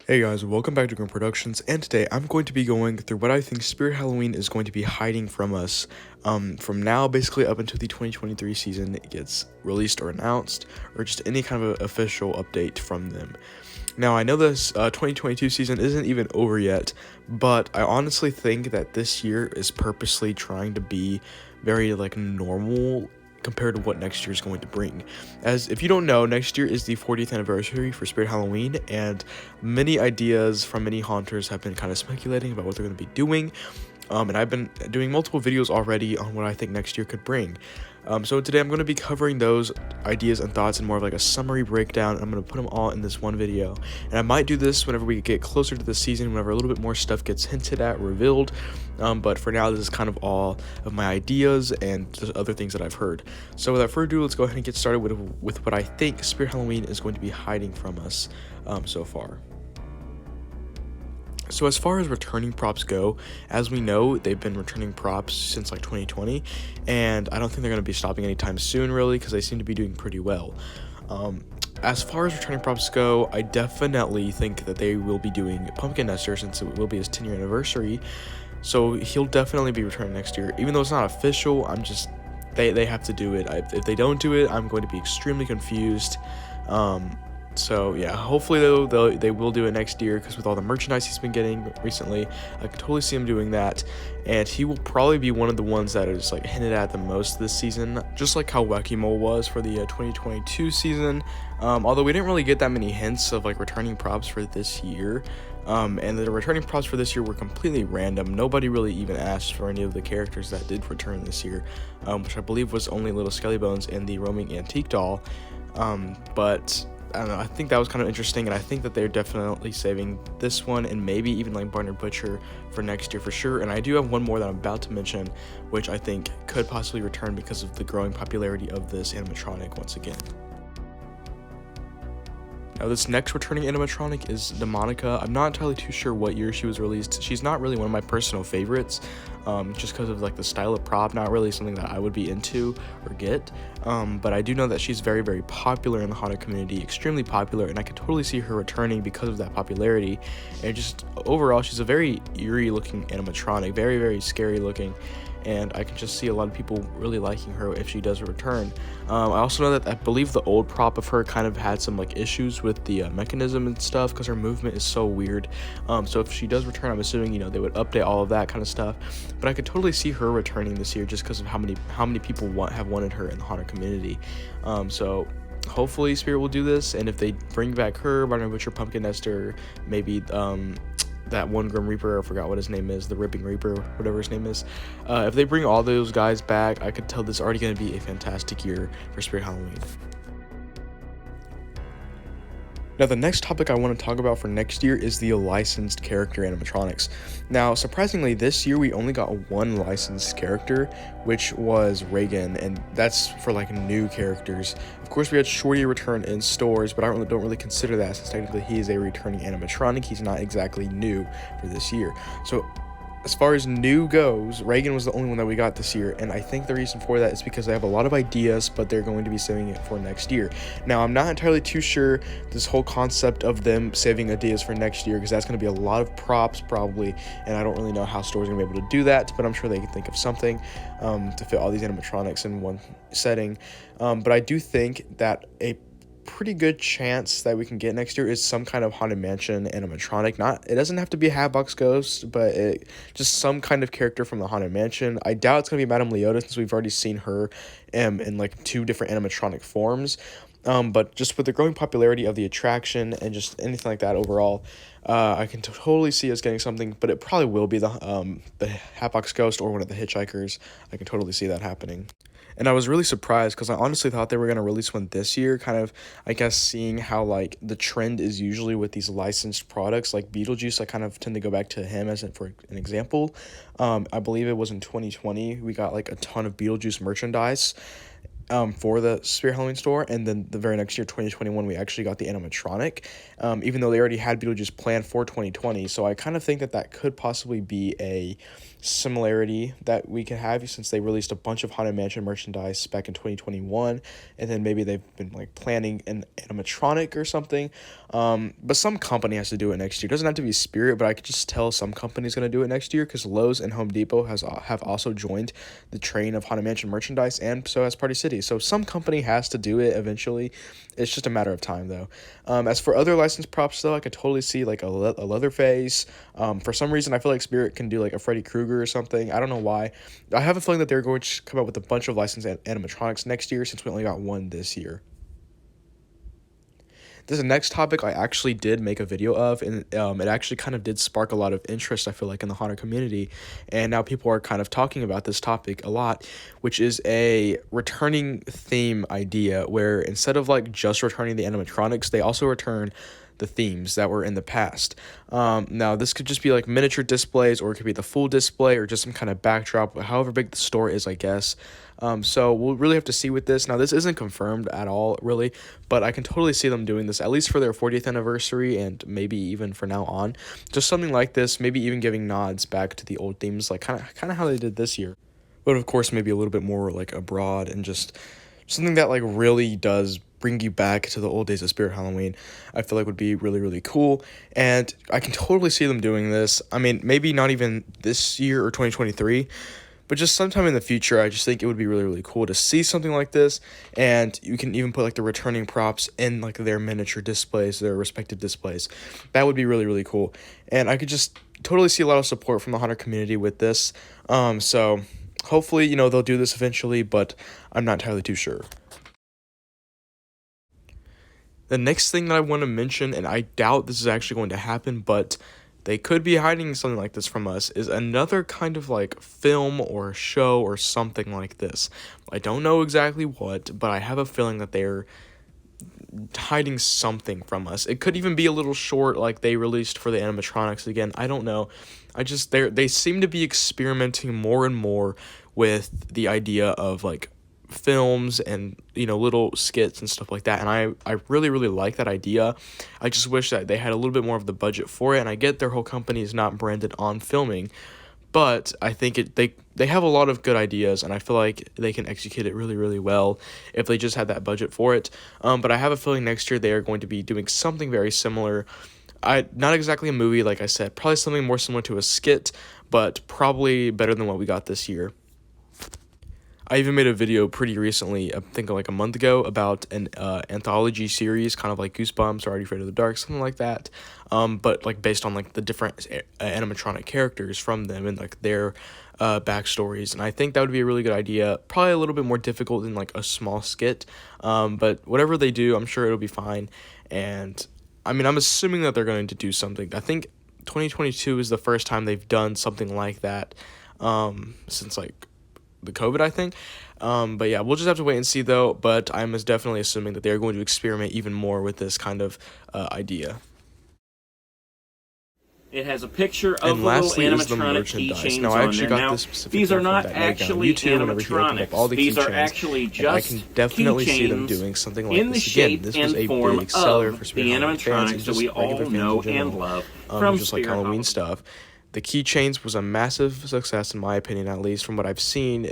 Hey guys, welcome back to Grim Productions, and today I'm going to be going through what I think Spirit Halloween is going to be hiding from us from now basically up until the 2023 season gets released or announced, or just any kind of official update from them. Now, I know this 2022 season isn't even over yet, but I honestly think that this year is purposely trying to be very normal compared to what next year is going to bring. As if you don't know, next year is the 40th anniversary for Spirit Halloween, and many ideas from many haunters have been kind of speculating about what they're going to be doing. And I've been doing multiple videos already on what I think next year could bring. So today I'm going to be covering those ideas and thoughts in more of like a summary breakdown, and I'm going to put them all in this one video. And I might do this whenever we get closer to the season, whenever a little bit more stuff gets hinted at, revealed. But for now, this is kind of all of my ideas and the other things that I've heard. So without further ado, let's go ahead and get started with what I think Spirit Halloween is going to be hiding from us so far. So as far as returning props go, as we know, they've been returning props since like 2020, and I don't think they're going to be stopping anytime soon, really, because they seem to be doing pretty well. As far as returning props go, I definitely think that they will be doing Pumpkin Nester since it will be his 10-year anniversary, so he'll definitely be returning next year. Even though it's not official, they have to do it. If they don't do it, I'm going to be extremely confused. So yeah, hopefully they will do it next year, because with all the merchandise he's been getting recently, I can totally see him doing that, and he will probably be one of the ones that is like hinted at the most this season, just like how Wacky Mole was for the 2022 season. Although we didn't really get that many hints of like returning props for this year. And the returning props for this year were completely random. Nobody really even asked for any of the characters that did return this year, which I believe was only Little Skelly Bones and the roaming antique doll. But I don't know, I think that was kind of interesting, and I think that they're definitely saving this one and maybe even like Barnard Butcher for next year for sure. And I do have one more that I'm about to mention, which I think could possibly return because of the growing popularity of this animatronic once again. Now, this next returning animatronic is Demonica. I'm not entirely too sure what year she was released. She's not really one of my personal favorites, just because of like the style of prop, not really something that I would be into or get. But I do know that she's very, very popular in the haunted community, extremely popular, and I could totally see her returning because of that popularity. And just overall, she's a very eerie looking animatronic, very, very scary looking. And I can just see a lot of people really liking her if she does return. I also know that I believe the old prop of her kind of had some like issues with the mechanism and stuff, because her movement is so weird. So if she does return, I'm assuming they would update all of that kind of stuff. But I could totally see her returning this year just because of how many people have wanted her in the haunted community. So hopefully Spirit will do this, and if they bring back her, Barnard Butcher, Pumpkin Nester, maybe that one Grim Reaper, I forgot what his name is, the Ripping Reaper, whatever his name is. If they bring all those guys back, I could tell this is already going to be a fantastic year for Spirit Halloween. Now, the next topic I want to talk about for next year is the licensed character animatronics. Now, surprisingly, this year we only got one licensed character, which was Reagan, and that's for like new characters. Of course, we had Shorty return in stores, but I don't really consider that, since technically he is a returning animatronic. He's not exactly new for this year. So as far as new goes, Reagan was the only one that we got this year, and I think the reason for that is because they have a lot of ideas, but they're going to be saving it for next year. Now, I'm not entirely too sure this whole concept of them saving ideas for next year, because that's going to be a lot of props probably, and I don't really know how stores are going to be able to do that, but I'm sure they can think of something to fit all these animatronics in one setting. But I do think that a pretty good chance that we can get next year is some kind of haunted mansion animatronic. It doesn't have to be a Hatbox Ghost, but just some kind of character from the haunted mansion. I doubt it's gonna be Madame Leota, since we've already seen her in like two different animatronic forms. But just with the growing popularity of the attraction and just anything like that overall, I can totally see us getting something, but it probably will be the Hatbox Ghost or one of the Hitchhikers. I can totally see that happening. And I was really surprised, because I honestly thought they were going to release one this year, kind of, I guess, seeing how, like, the trend is usually with these licensed products. Like Beetlejuice, I kind of tend to go back to him for an example. I believe it was in 2020, we got, like, a ton of Beetlejuice merchandise for the Spirit Halloween store, and then the very next year, 2021, we actually got the animatronic, even though they already had Beetlejuice planned for 2020. So I kind of think that could possibly be a similarity that we can have since they released a bunch of Haunted Mansion merchandise back in 2021, and then maybe they've been like planning an animatronic or something. But some company has to do it next year. It doesn't have to be Spirit, but I could just tell some company's gonna do it next year because Lowe's and Home Depot have also joined the train of Haunted Mansion merchandise, and so has Party City. So some company has to do it eventually. It's just a matter of time though. As for other licensed props though, I could totally see like a Leatherface. For some reason, I feel like Spirit can do like a Freddy Krueger or something. I don't know why. I have a feeling that they're going to come out with a bunch of licensed animatronics next year since we only got one this year. This is the next topic I actually did make a video of, and it actually kind of did spark a lot of interest, I feel like, in the haunted community, and now people are kind of talking about this topic a lot, which is a returning theme idea where instead of like just returning the animatronics, they also return the themes that were in the past. Now, this could just be like miniature displays, or it could be the full display, or just some kind of backdrop, however big the store is, I guess. So we'll really have to see with this. Now, this isn't confirmed at all, really, but I can totally see them doing this, at least for their 40th anniversary, and maybe even for now on. Just something like this, maybe even giving nods back to the old themes, like kind of how they did this year. But of course, maybe a little bit more like abroad, and just something that like really does bring you back to the old days of Spirit Halloween, I feel like would be really, really cool. And I can totally see them doing this. I mean, maybe not even this year or 2023, but just sometime in the future. I just think it would be really, really cool to see something like this. And you can even put like the returning props in like their miniature displays, their respective displays. That would be really, really cool. And I could just totally see a lot of support from the haunted community with this. So hopefully, they'll do this eventually, but I'm not entirely too sure. The next thing that I want to mention, and I doubt this is actually going to happen, but they could be hiding something like this from us, is another kind of like film or show or something like this. I don't know exactly what, but I have a feeling that they're hiding something from us. It could even be a little short like they released for the animatronics again. I don't know. They seem to be experimenting more and more with the idea of like films and little skits and stuff like that, and I really, really like that idea. I just wish that they had a little bit more of the budget for it, and I get their whole company is not branded on filming, but I think they have a lot of good ideas, and I feel like they can execute it really, really well if they just had that budget for it. But I have a feeling next year they are going to be doing something very similar. Not exactly a movie, like I said, probably something more similar to a skit, but probably better than what we got this year. I even made a video pretty recently, I think like a month ago, about an anthology series, kind of like Goosebumps or Are You Afraid of the Dark, something like that. But like based on like the different animatronic characters from them and like their backstories. And I think that would be a really good idea. Probably a little bit more difficult than like a small skit. But whatever they do, I'm sure it'll be fine. And I mean, I'm assuming that they're going to do something. I think 2022 is the first time they've done something like that since like the COVID, I think. But yeah, we'll just have to wait and see though. But I'm definitely assuming that they're going to experiment even more with this kind of idea. It has a picture of And the little lastly is the animatronic merchandise. keychains Now, I on actually there. got Now, this specific these are from not that guy on actually YouTube whenever he opened up all animatronics. the These are keychains. actually And I just can definitely see them keychains doing something like in the this again. shape This was and a form big seller of for the Spirit Halloween fans and animatronics that just we regular all fans know in general. and love from Just like Spirit Halloween Halloween. stuff. The keychains was a massive success in my opinion, at least from what I've seen.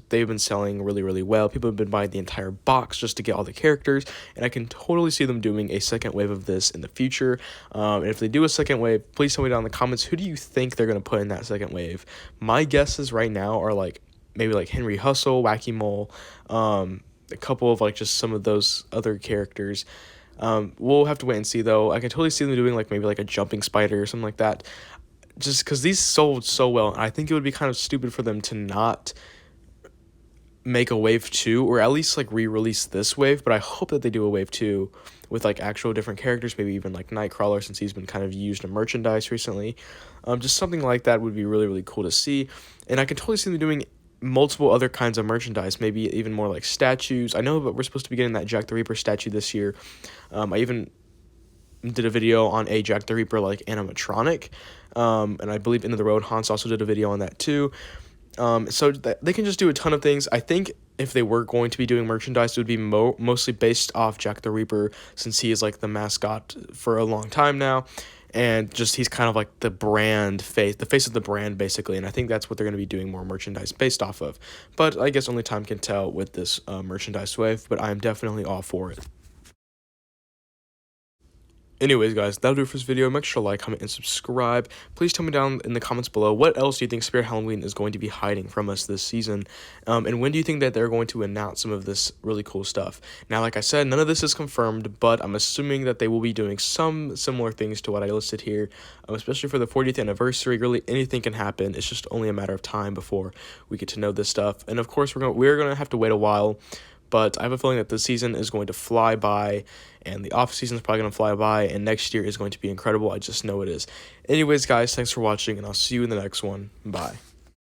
They've been selling really, really well. People have been buying the entire box just to get all the characters, and I can totally see them doing a second wave of this in the future. And if they do a second wave, please tell me down in the comments, who do you think they're going to put in that second wave? My guesses right now are like maybe like Henry Hustle, Wacky Mole, a couple of like just some of those other characters. We'll have to wait and see though. I can totally see them doing like maybe like a jumping spider or something like that, just because these sold so well. And I think it would be kind of stupid for them to not make a wave 2, or at least like re-release this wave. But I hope that they do a wave 2 with like actual different characters, maybe even like Nightcrawler, since he's been kind of used in merchandise recently. Just something like that would be really, really cool to see. And I can totally see them doing multiple other kinds of merchandise, maybe even more like statues. I know that we're supposed to be getting that Jack the Reaper statue this year. I even did a video on a Jack the Reaper like animatronic, and I believe Into the Road Hans also did a video on that too. So they can just do a ton of things. I think if they were going to be doing merchandise, it would be mostly based off Jack the Reaper, since he is like the mascot for a long time now. and just he's kind of like the face of the brand basically, and I think that's what they're going to be doing more merchandise based off of. But I guess only time can tell with this merchandise wave, but I'm definitely all for it. Anyways, guys, that'll do it for this video. Make sure to like, comment, and subscribe. Please tell me down in the comments below what else do you think Spirit Halloween is going to be hiding from us this season, and when do you think that they're going to announce some of this really cool stuff? Now, like I said, none of this is confirmed, but I'm assuming that they will be doing some similar things to what I listed here, especially for the 40th anniversary. Really, anything can happen. It's just only a matter of time before we get to know this stuff, and of course, we're gonna have to wait a while. But I have a feeling that this season is going to fly by, and the off season is probably going to fly by, and next year is going to be incredible. I just know it is. Anyways, guys, thanks for watching, and I'll see you in the next one. Bye.